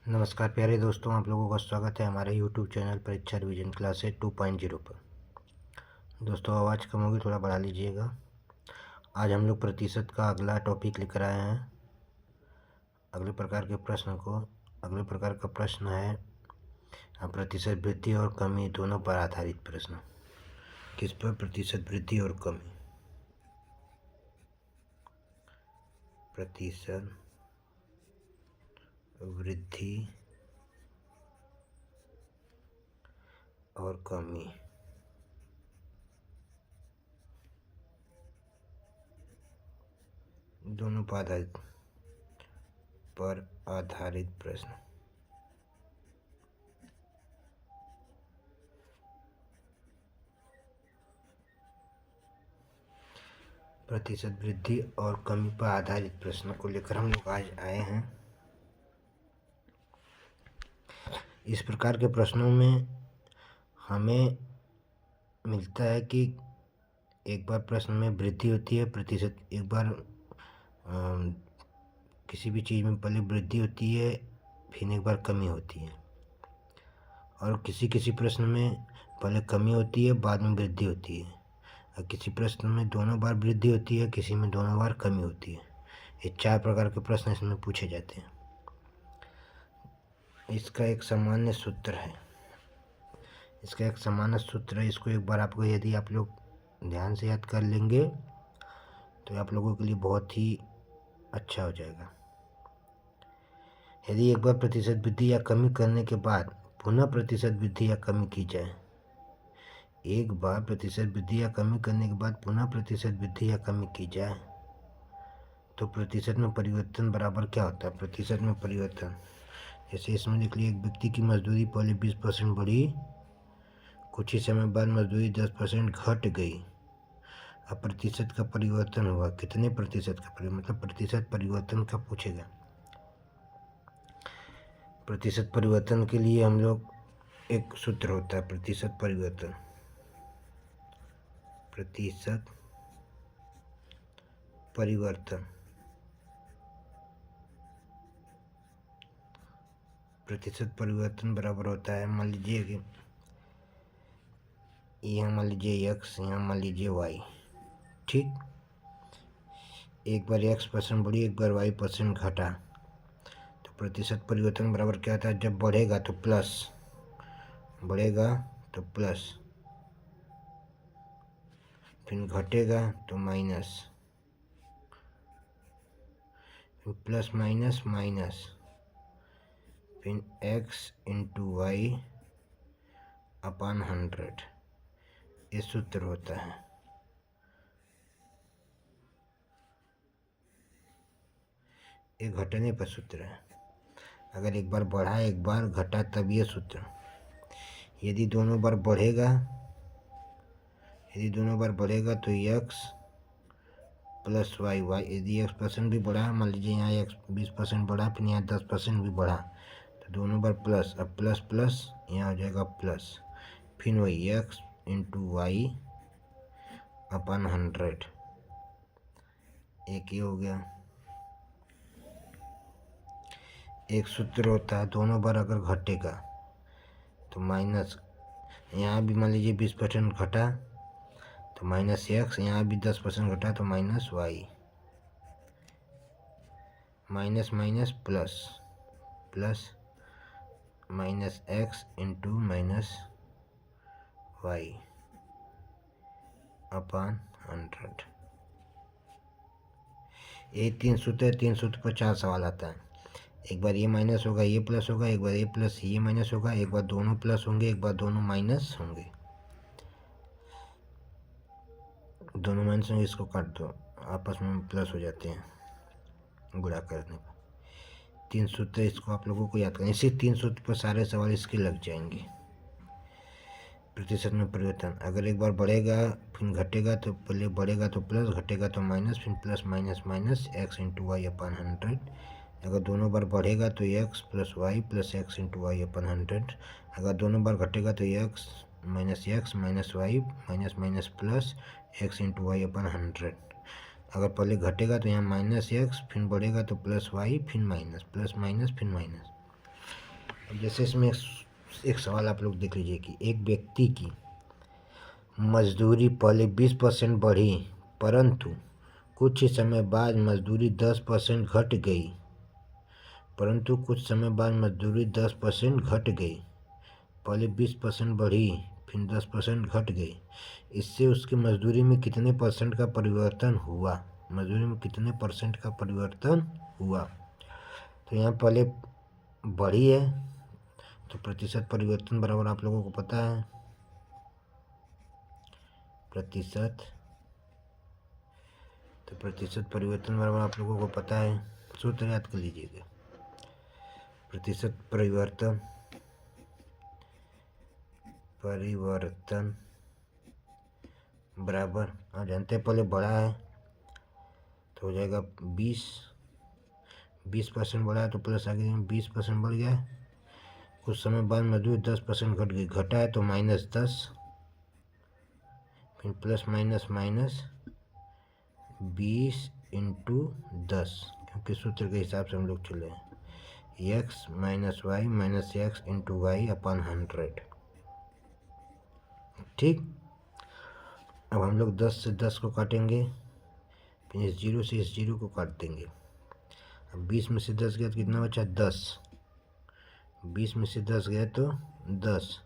नमस्कार प्यारे दोस्तों, आप लोगों का स्वागत है हमारे YouTube चैनल परीक्षा रिवीजन क्लासेस 2.0 पर। दोस्तों आवाज़ कम होगी, थोड़ा बढ़ा लीजिएगा। आज हम लोग प्रतिशत का अगला टॉपिक लेकर आए हैं। अगले प्रकार का प्रश्न है प्रतिशत वृद्धि और कमी दोनों पर आधारित प्रश्न। किस पर? प्रतिशत वृद्धि और कमी। प्रतिशत वृद्धि और कमी दोनों पर आधारित प्रश्न। प्रतिशत वृद्धि और कमी पर आधारित प्रश्न को लेकर हम लोग आज आए हैं। इस प्रकार के प्रश्नों में हमें मिलता है कि एक बार प्रश्न में वृद्धि होती है प्रतिशत, एक बार किसी भी चीज़ में पहले वृद्धि होती है फिर एक बार कमी होती है, और किसी प्रश्न में पहले कमी होती है बाद में वृद्धि होती है, और किसी प्रश्न में दोनों बार वृद्धि होती है, किसी में दोनों बार कमी होती है। ये 4 प्रकार के प्रश्न इसमें पूछे जाते हैं। इसका एक सामान्य सूत्र है। इसको एक बार आपको, यदि आप लोग ध्यान से याद कर लेंगे तो आप लोगों के लिए बहुत ही अच्छा हो जाएगा। यदि एक बार प्रतिशत वृद्धि या कमी करने के बाद पुनः प्रतिशत वृद्धि या कमी की जाए, एक बार प्रतिशत वृद्धि या कमी करने के बाद पुनः प्रतिशत वृद्धि या कमी की जाए तो प्रतिशत में परिवर्तन बराबर क्या होता है? प्रतिशत में परिवर्तन, जैसे इसमें लिख लिया, एक व्यक्ति की मजदूरी पहले 20% बढ़ी, कुछ ही समय बाद मजदूरी 10% घट गई। अब प्रतिशत का परिवर्तन हुआ, कितने प्रतिशत का परिवर्तन, मतलब प्रतिशत परिवर्तन का पूछेगा। प्रतिशत परिवर्तन के लिए हम लोग एक सूत्र होता है, प्रतिशत परिवर्तन। प्रतिशत परिवर्तन बराबर होता है, मान लीजिए कि यहाँ मान लीजिए x, यहाँ मान लीजिए y, ठीक। एक बार x% बढ़ी, एक बार y% घटा, तो प्रतिशत परिवर्तन बराबर क्या होता है? जब बढ़ेगा तो प्लस, फिर घटेगा तो माइनस, फिर प्लस माइनस माइनस, फिर x इंटू वाई अपॉन 100, ये सूत्र होता है। ये घटने पर सूत्र है। अगर एक बार बढ़ा एक बार घटा तब ये सूत्र। यदि दोनों बार बढ़ेगा तो x प्लस वाई, यदि x% भी बढ़ा, मान लीजिए यहाँ x 20% बढ़ा, फिर यहाँ 10% भी बढ़ा, तो दोनों बार प्लस, अब प्लस प्लस यहाँ हो जाएगा प्लस, फिर वही x इंटू वाई अपन 100, एक ये हो गया। एक सूत्र होता है, दोनों बार अगर घटेगा तो माइनस, यहाँ भी मान लीजिए 20% घटा तो माइनस x, यहाँ भी 10% घटा तो minus Y, minus minus plus, plus minus x into minus Y upon 100। ये 3 सूत्र है। 3 सूत्र पर 4 सवाल आता है। एक बार ये माइनस होगा ये प्लस होगा, एक बार ये प्लस ये माइनस होगा, एक बार दोनों प्लस होंगे, एक बार दोनों माइनस होंगे। दोनों माइनस होंगे, इसको काट दो, आपस में प्लस हो जाते हैं गुणा करने पर। 3 सूत्र, इसको आप लोगों को याद करना। इसी 3 सूत्र पर सारे सवाल इसके लग जाएंगे। प्रतिशत में परिवर्तन, अगर एक बार बढ़ेगा फिर घटेगा तो पहले बढ़ेगा तो प्लस, घटेगा तो माइनस, फिर plus minus minus x into y upon 100। अगर दोनों बार बढ़ेगा तो x plus y plus x into y upon 100। अगर दोनों बार घटेगा तो x minus Y minus minus plus x into y upon 100। अगर पहले घटेगा तो यहाँ माइनस एक्स, फिर बढ़ेगा तो प्लस वाई, फिर माइनस, प्लस माइनस फिर माइनस। जैसे इसमें एक सवाल आप लोग देख लीजिए कि एक व्यक्ति की मजदूरी पहले 20% बढ़ी, परंतु कुछ समय बाद मजदूरी 10% घट गई। पहले 20% बढ़ी, फिर 10% घट गई। इससे उसकी मजदूरी में कितने परसेंट का परिवर्तन हुआ? तो यहाँ पहले बढ़ी है तो प्रतिशत परिवर्तन बराबर आप लोगों को पता है, प्रतिशत परिवर्तन बराबर आप लोगों को पता है, सूत्र याद कर लीजिएगा। प्रतिशत परिवर्तन बराबर आप जानते हैं, पहले बढ़ा है तो हो जाएगा 20% बढ़ा है तो प्लस आगे 20% बढ़ गया। कुछ समय बाद मजदूरी 10% घट गई, घटा है तो -10, फिर प्लस माइनस 20 इंटू 10, क्योंकि सूत्र के हिसाब से हम लोग चले हैं। x minus Y minus x into y upon 100। ठीक, अब हम लोग 10 से 10 को काटेंगे, फिर इस 0 से इस 0 को काट देंगे। अब 20 में से 10 गया तो कितना बचा? 10। 20 में से 10 गया तो 10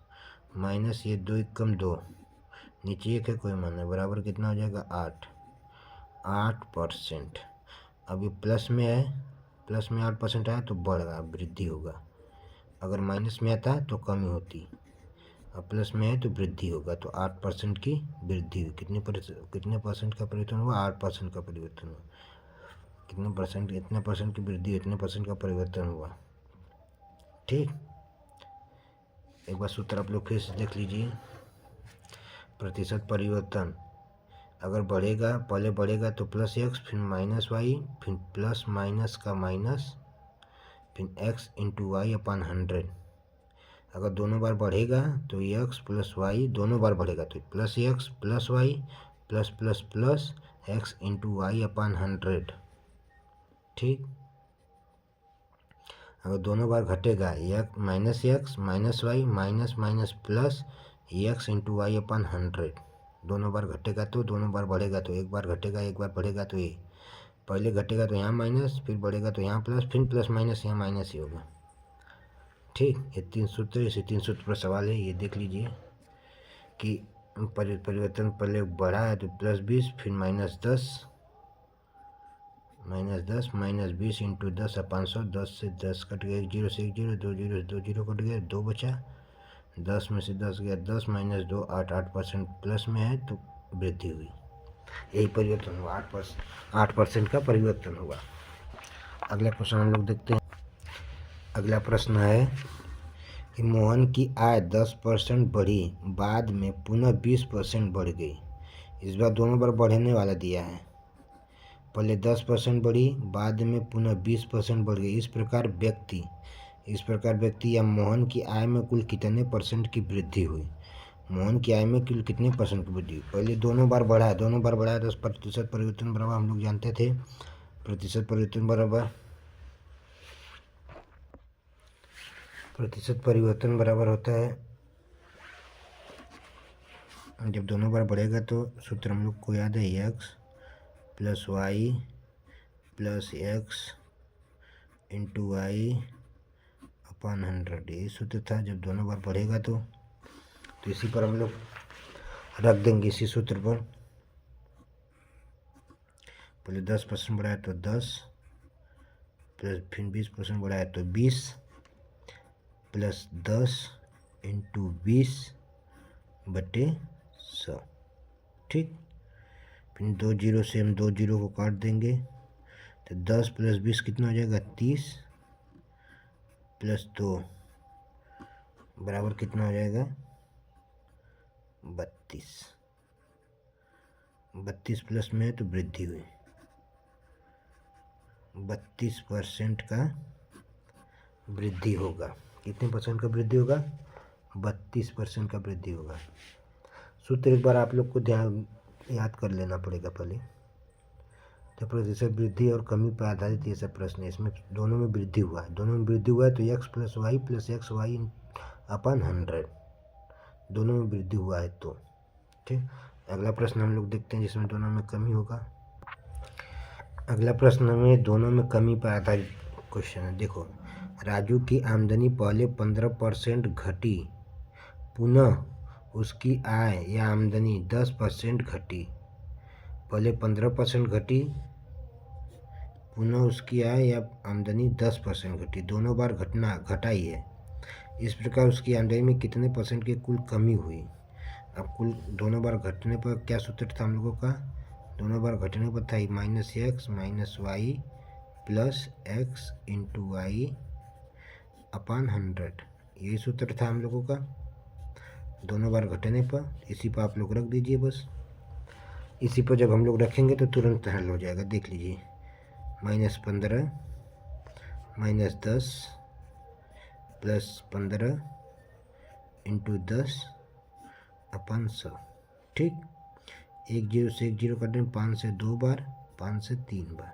माइनस ये 2 कम 2, नीचे 1 है, कोई मान नहीं, बराबर कितना हो जाएगा? 8%। अब ये प्लस में है, प्लस में 8% आया तो बढ़ रहा, वृद्धि होगा। अगर माइनस में आता तो कमी होती, अब प्लस में है तो वृद्धि होगा। तो 8% की वृद्धि हुई। कितने परसेंट का परिवर्तन हुआ? 8% का परिवर्तन हुआ। कितने परसेंट, इतने परसेंट की वृद्धि, इतने परसेंट का परिवर्तन हुआ। ठीक, एक बार सूत्र आप लोग फिर से देख लीजिए। प्रतिशत परिवर्तन अगर बढ़ेगा, पहले बढ़ेगा तो प्लस एक्स, फिर माइनस वाई, फिर प्लस माइनस का माइनस, फिर एक्स इंटू वाई अपन 100। अगर दोनों बार बढ़ेगा तो एक्स प्लस वाई, दोनों बार बढ़ेगा तो plus x plus y plus plus plus x into y upon 100। ठीक, अगर दोनों बार घटेगा, x minus Y minus minus plus x into y upon 100। दोनों बार घटेगा तो, दोनों बार बढ़ेगा तो, एक बार घटेगा एक बार बढ़ेगा तो ये पहले घटेगा तो यहाँ माइनस, फिर बढ़ेगा तो यहाँ प्लस, फिर प्लस माइनस यहाँ माइनस ही होगा। ठीक, ये 3 सूत्र, इसी 3 सूत्र पर सवाल है। ये देख लीजिए कि परिवर्तन पहले बढ़ा है तो +20, फिर -10 माइनस 20 इंटू 10 अपन 100। 10 से 10 कट गया, 1 0 से 1 0, 2 0 से 2 0 कट गया, 2 बचा। 10 में से 10 गया, 10 माइनस 2 8% प्लस में है तो वृद्धि हुई। यही परिवर्तन हुआ, 8% का परिवर्तन हुआ। अगला क्वेश्चन हम लोग देखते हैं। अगला प्रश्न है कि मोहन की आय 10% बढ़ी, बाद में पुनः 20% बढ़ गई। इस बार दोनों बार बढ़ने वाला दिया है, पहले 10% बढ़ी, बाद में पुनः 20% बढ़ गई। इस प्रकार व्यक्ति या मोहन की आय में कुल कितने परसेंट की वृद्धि हुई? मोहन की आय में कुल कितने परसेंट की वृद्धि हुई? पहले दोनों बार बढ़ा है, 10% परिवर्तन बराबर हम लोग जानते थे, प्रतिशत परिवर्तन बराबर होता है, जब दोनों बार बढ़ेगा तो सूत्र हम लोग को याद है, x plus y plus x into y upon 100। ये सूत्र था, जब दोनों बार बढ़ेगा तो इसी पर हम लोग रख देंगे, इसी सूत्र पर। पहले 10% बढ़ाया तो 10 प्लस, फिर 20% बढ़ाया तो 20 प्लस 10 इंटू 20/100। ठीक, फिर 2 0 से हम 2 0 को काट देंगे तो 10 प्लस 20 कितना हो जाएगा? 30 प्लस 2 बराबर कितना हो जाएगा? 32। 32 प्लस में है तो वृद्धि हुई, 32% का वृद्धि होगा। कितने परसेंट का वृद्धि होगा? 32% का वृद्धि होगा। सूत्र एक बार आप लोग को ध्यान याद कर लेना पड़ेगा पहले। तो प्रतिशत वृद्धि और कमी पर आधारित ये सब प्रश्न है। इसमें दोनों में वृद्धि हुआ है, दोनों में वृद्धि हुआ है तो x plus y plus x y upon 100 दोनों में वृद्धि हुआ है तो ठीक। अगला प्रश्न हम लोग देखते हैं जिसमें दोनों में कमी होगा। अगला प्रश्न में दोनों में कमी पर आधारित क्वेश्चन है। देखो, राजू की आमदनी पहले 15% घटी, पुनः उसकी आय या आमदनी 10% घटी। पहले 15% घटी, पुनः उसकी आय या आमदनी 10% घटी, दोनों बार घटा ही है। इस प्रकार उसकी आमदनी में कितने परसेंट की कुल कमी हुई। अब कुल दोनों बार घटने पर क्या सूत्र था हम लोगों का, दोनों बार घटने पर था minus x minus y plus x into y upon 100, यही सूत्र था हम लोगों का दोनों बार घटने पर। इसी पर आप लोग रख दीजिए बस। इसी पर जब हम लोग रखेंगे तो तुरंत हल हो जाएगा। देख लीजिए, -15 -10 प्लस 15 इंटू 10 अपन 100, ठीक। 1 0 से 1 0 काटें, 5 से 2 बार, 5 से 3 बार,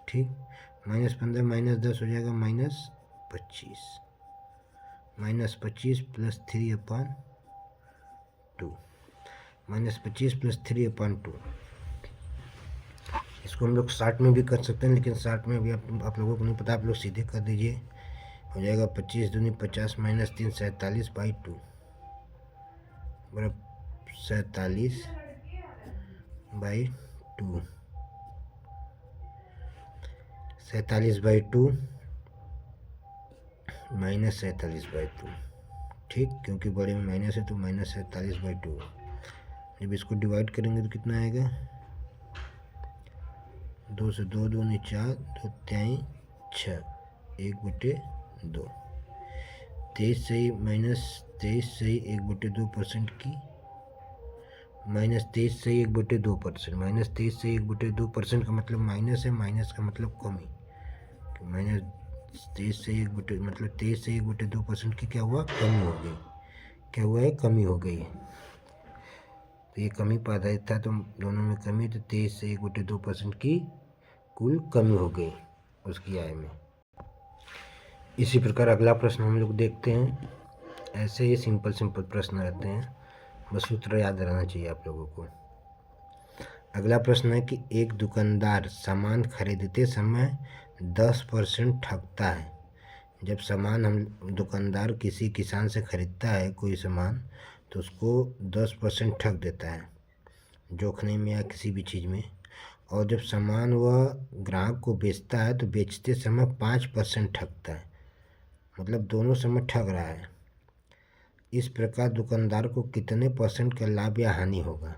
ठीक। -15 -10 हो जाएगा -25, -25 प्लस 3 अपन 2, -25 प्लस 3 अपन 2। इसको हम लोग 60 में भी कर सकते हैं, लेकिन 60 में भी आप लोगों को नहीं पता, आप लोग सीधे कर दीजिए। हो जाएगा 25 दूनी 50 माइनस 3 47/2 बराबर 47/2, 47/2 माइनस 47/2, ठीक, क्योंकि बड़े में माइनस है तो -47/2। जब इसको डिवाइड करेंगे तो कितना आएगा, 2 से 2 दूनी 4, 2 3 6, 1/2, 23 से ही -23 से ही 1/2% की, -23 से ही 1/2%, -23 से 1/2% का मतलब माइनस है, माइनस का मतलब कमी। -23 से 1 मतलब 23 से 1/2% की क्या हुआ, कमी हो गई। क्या हुआ है, कमी हो गई है। तो ये कमी पर आधारित था, तो दोनों में कमी, तो 23 से 1/2% की कुल कमी हो गई उसकी आय में। इसी प्रकार अगला प्रश्न हम लोग देखते हैं। ऐसे ही सिंपल प्रश्न रहते हैं, बस सूत्र याद रहना चाहिए आप लोगों को। अगला प्रश्न है कि एक दुकानदार सामान खरीदते समय 10% ठगता है। जब सामान हम दुकानदार किसी किसान से खरीदता है कोई सामान, तो उसको 10% ठग देता है जोखने में या किसी भी चीज़ में। और जब सामान वह ग्राहक को बेचता है तो बेचते समय 5% ठगता है, मतलब दोनों समय ठग रहा है। इस प्रकार दुकानदार को कितने % का लाभ या हानि होगा।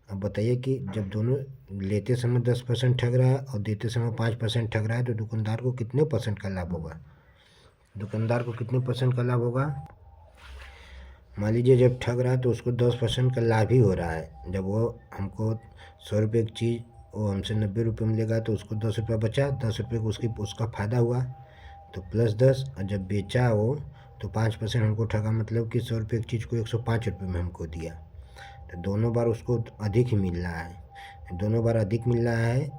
अब बताइए कि जब दोनों लेते समय 10% ठग रहा है और देते समय 5% ठग रहा है, तो दुकानदार को कितने % का लाभ होगा। दुकानदार को कितने % का लाभ होगा। मान लीजिए जब ठग रहा है तो उसको 10% का लाभ ही हो रहा है। जब वो हमको 100 रुपये की चीज़ वो हमसे 90 रुपये में लेगा तो उसको 10 रुपये बचा, 10 रुपये को उसका फ़ायदा हुआ तो +10, और जब बेचा वो तो 5% हमको ठगा, मतलब कि 100 रुपये की चीज़ को 105 रुपये में हमको दिया। तो दोनों बार उसको अधिक ही मिल रहा है, दोनों बार अधिक मिल रहा है।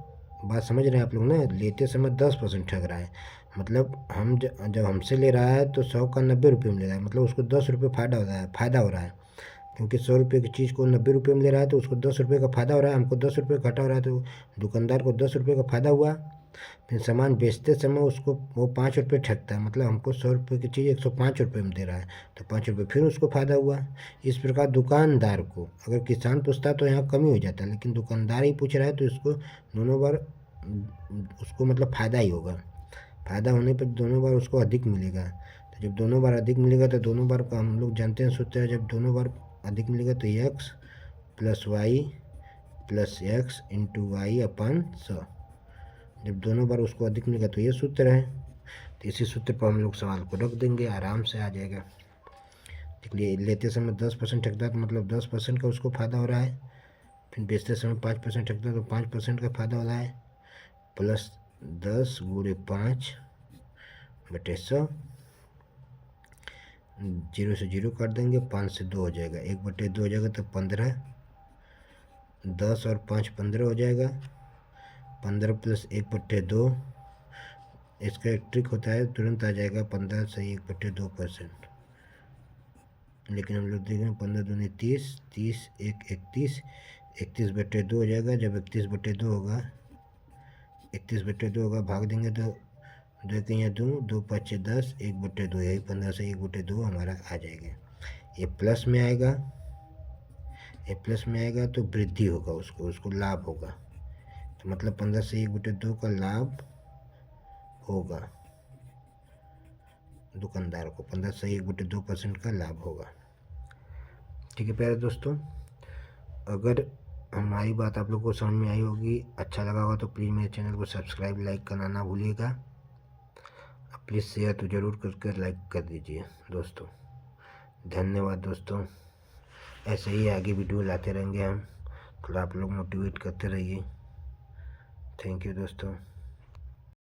बात समझ रहे हैं आप लोग ना। लेते समय 10% ठग रहा है, मतलब हम जब हमसे ले रहा है तो 100 का 90 रुपये में ले रहा है, मतलब उसको 10 रुपये फ़ायदा हो रहा है। क्योंकि 100 रुपये की चीज़ को 90 रुपये में ले रहा है तो उसको 10 रुपये का फ़ायदा हो रहा है, हमको 10 रुपये घाटा हो रहा है, तो दुकानदार को 10 रुपये का फ़ायदा हुआ। फिर सामान बेचते समय उसको वो 5 रुपये ठगता है, मतलब हमको 100 रुपये की चीज़ 105 रुपये में दे रहा है, तो 5 रुपये फिर उसको फ़ायदा हुआ। इस प्रकार दुकानदार को, अगर किसान पूछता तो यहाँ कमी हो जाता, लेकिन दुकानदार ही पूछ रहा है तो इसको दोनों बार उसको मतलब फ़ायदा ही होगा। फ़ायदा होने पर दोनों बार उसको अधिक मिलेगा। तो जब दोनों बार अधिक मिलेगा तो दोनों बार का हम लोग जानते हैं सूत्र है, जब दोनों बार अधिक मिलेगा तो x plus y plus x into y upon 100। जब दोनों बार उसको अधिक मिलेगा तो ये सूत्र है। तो इसी सूत्र पर हम लोग सवाल को रख देंगे, आराम से आ जाएगा। इसलिए लेते समय 10% ठगता है तो मतलब 10% का उसको फ़ायदा हो रहा है। फिर बेचते समय 5% ठगता है तो 5% का फ़ायदा हो रहा है, प्लस 10 × 5/100, 0 से 0 कर देंगे, 5 से 2 हो जाएगा, 1/2 हो जाएगा, तो 15, 10 और 5 15 हो जाएगा, 15 प्लस 1/2, इसका एक ट्रिक होता है, तुरंत आ जाएगा 15 सही 1/2%। लेकिन हम लोग देखें 15 दूनी 30, 30 1 31, 31/2 हो जाएगा। जब 31/2 होगा, 31/2 होगा, भाग देंगे तो 2 के यहाँ 2, 2 5 10, 1/2, यही 15 से 1/2 हमारा आ जाएगा। ये प्लस में आएगा, ये प्लस में आएगा तो वृद्धि होगा, उसको लाभ होगा। तो मतलब 15 से 1/2 का लाभ होगा, दुकानदार को 15 से 1/2% का लाभ होगा। ठीक है प्यारे दोस्तों, अगर हमारी बात आप लोग को समझ में आई होगी, अच्छा लगा होगा तो प्लीज़ मेरे चैनल को सब्सक्राइब लाइक करना ना भूलिएगा। प्लीज़ शेयर तो ज़रूर करके लाइक कर दीजिए दोस्तों। धन्यवाद दोस्तों, ऐसे ही आगे वीडियो लाते रहेंगे हम, थोड़ा आप लोग मोटिवेट करते रहिए। थैंक यू दोस्तों।